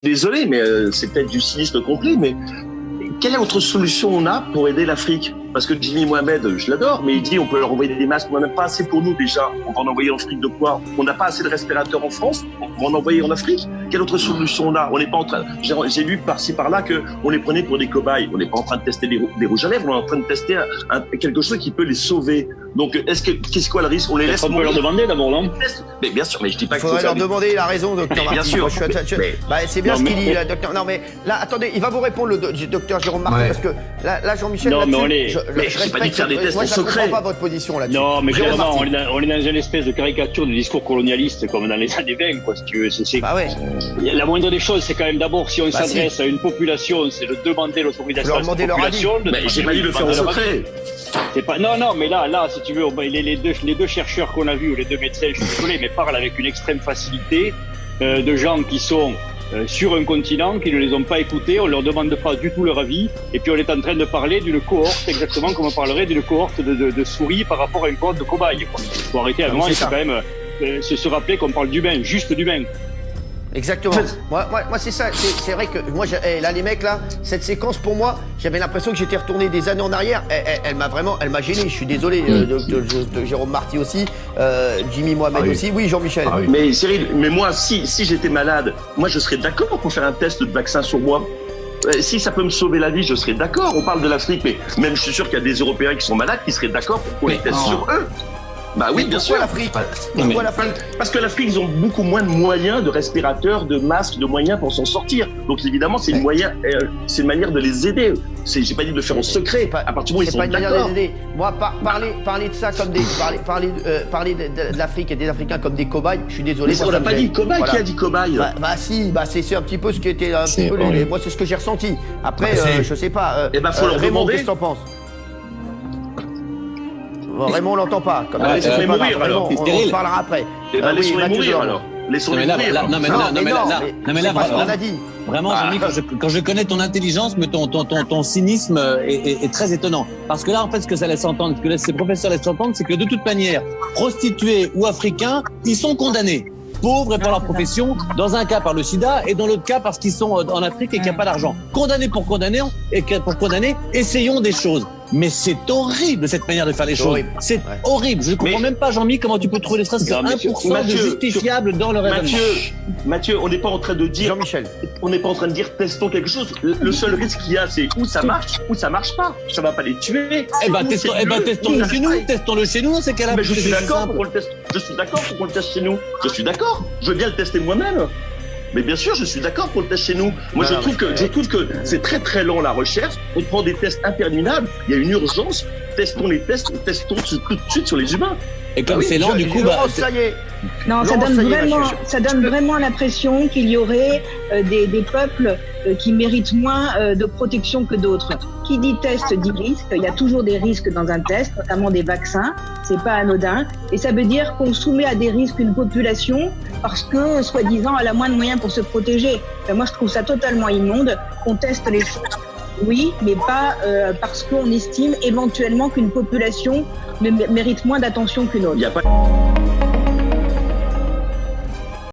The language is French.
désolé, mais c'est peut-être du cynisme complet, mais quelle autre solution on a pour aider l'Afrique? Parce que Jimmy Mohamed, je l'adore, mais il dit on peut leur envoyer des masques, on n'en a pas assez pour nous déjà. On va en envoyer en Afrique de quoi? On n'a pas assez de respirateurs en France, on va en envoyer en Afrique. Quelle autre solution on a? On n'est pas en train. J'ai lu par-ci par-là que on les prenait pour des cobayes. On n'est pas en train de tester des rouges à lèvres, on est en train de tester quelque chose qui peut les sauver. Donc qu'est-ce quoi le risque? On les laisse. On peut leur demander d'abord, non? Mais bien sûr, mais je dis pas qu'il faut faut leur demander. Il a raison, docteur Marty. Bien sûr. C'est bien ce qu'il dit, docteur. Non, mais là, attendez, il va vous répondre le docteur Jérôme Marty, parce que là, Jean-Michel. Non, mais je respecte des tests en secret. Je ne comprends pas votre position là-dessus. Non, mais clairement, on est dans une espèce de caricature du discours colonialiste, comme dans les années 20, quoi, si tu veux. Bah ouais. La moindre des choses, c'est quand même d'abord, si on s'adresse à une population, c'est de demander l'autorisation à cette population. Mais j'ai pas dit de le faire en secret. Non, mais là, si tu veux, les deux chercheurs qu'on a vus, ou les deux médecins, je suis désolé, mais parlent avec une extrême facilité de gens qui sont sur un continent, qui ne les ont pas écoutés, on leur demande pas du tout leur avis, et puis on est en train de parler d'une cohorte, exactement comme on parlerait d'une cohorte de souris par rapport à une cohorte de cobayes. Il faut arrêter à un moment, il faut quand même se rappeler qu'on parle d'humain, juste d'humain. Exactement. Moi c'est ça. C'est vrai que moi, là, les mecs, là, cette séquence, pour moi, j'avais l'impression que j'étais retourné des années en arrière. Elle m'a gêné. Je suis désolé, de Jérôme Marty aussi, Jimmy Mohamed aussi. Oui, Jean-Michel. Mais Cyril, moi, si j'étais malade, moi, je serais d'accord pour faire un test de vaccin sur moi. Si ça peut me sauver la vie, je serais d'accord. On parle de l'Afrique, mais même je suis sûr qu'il y a des Européens qui sont malades qui seraient d'accord pour qu'on les teste sur eux. Bah oui, bien sûr. L'Afrique. Pourquoi l'Afrique? Parce que l'Afrique, ils ont beaucoup moins de moyens, de respirateurs, de masques, de moyens pour s'en sortir. Donc évidemment, c'est une manière de les aider. J'ai pas dit de le faire en secret. À partir du moment où ils sont d'accord. C'est pas une manière de les aider. Moi, parler de ça comme parler de l'Afrique et des Africains comme des cobayes, je suis désolé. Mais on n'a pas dit cobayes. Qui a dit cobayes? Si, c'est un petit peu ce qui était un petit peu. Moi, c'est ce que j'ai ressenti. Après, je sais pas. Faut leur demander. Qu'est-ce que t'en penses? Raymond, on l'entend pas. Laissons-les mourir alors. On parlera après. Laissons-les mourir alors. Laissons-les mourir. Non, mais là, vraiment, Jean-Mi, quand je connais ton intelligence, mais ton cynisme est très étonnant. Parce que là, en fait, ce que ça laisse entendre, ce que ces professeurs laissent entendre, c'est que de toute manière, prostitués ou africains, ils sont condamnés. Pauvres et par leur profession, dans un cas par le sida et dans l'autre cas parce qu'ils sont en Afrique et qu'il n'y a pas d'argent. Condamnés pour condamner, essayons des choses. Mais c'est horrible cette manière de faire les choses. C'est horrible. Je ne comprends même pas, Jean-Mi, comment tu peux trouver ne serait-ce que 1% de justifiable dans le raisonnement. Mathieu, on n'est pas en train de dire. Jean-Michel. On n'est pas en train de dire testons quelque chose. Le seul risque qu'il y a, c'est où ça marche, ou ça marche pas. Ça va pas les tuer. Testons-le chez nous. Testons-le chez nous, c'est qu'elle a. Mais je suis d'accord pour le test. Je suis d'accord pour qu'on le teste chez nous. Je suis d'accord. Je veux bien le tester moi-même. Mais bien sûr, je suis d'accord pour le test chez nous. Moi, je trouve que c'est très très lent la recherche. On prend des tests interminables. Il y a une urgence. Testons les tests. Testons tout de suite sur les humains. Et comme c'est lent, du coup, ça y est. Non, ça donne vraiment l'impression qu'il y aurait des peuples qui méritent moins de protection que d'autres. Qui dit test dit risque. Il y a toujours des risques dans un test, notamment des vaccins. C'est pas anodin. Et ça veut dire qu'on soumet à des risques une population parce que, soi-disant, elle a moins de moyens pour se protéger. Moi, je trouve ça totalement immonde qu'on teste les choses. Oui, mais pas parce qu'on estime éventuellement qu'une population mérite moins d'attention qu'une autre.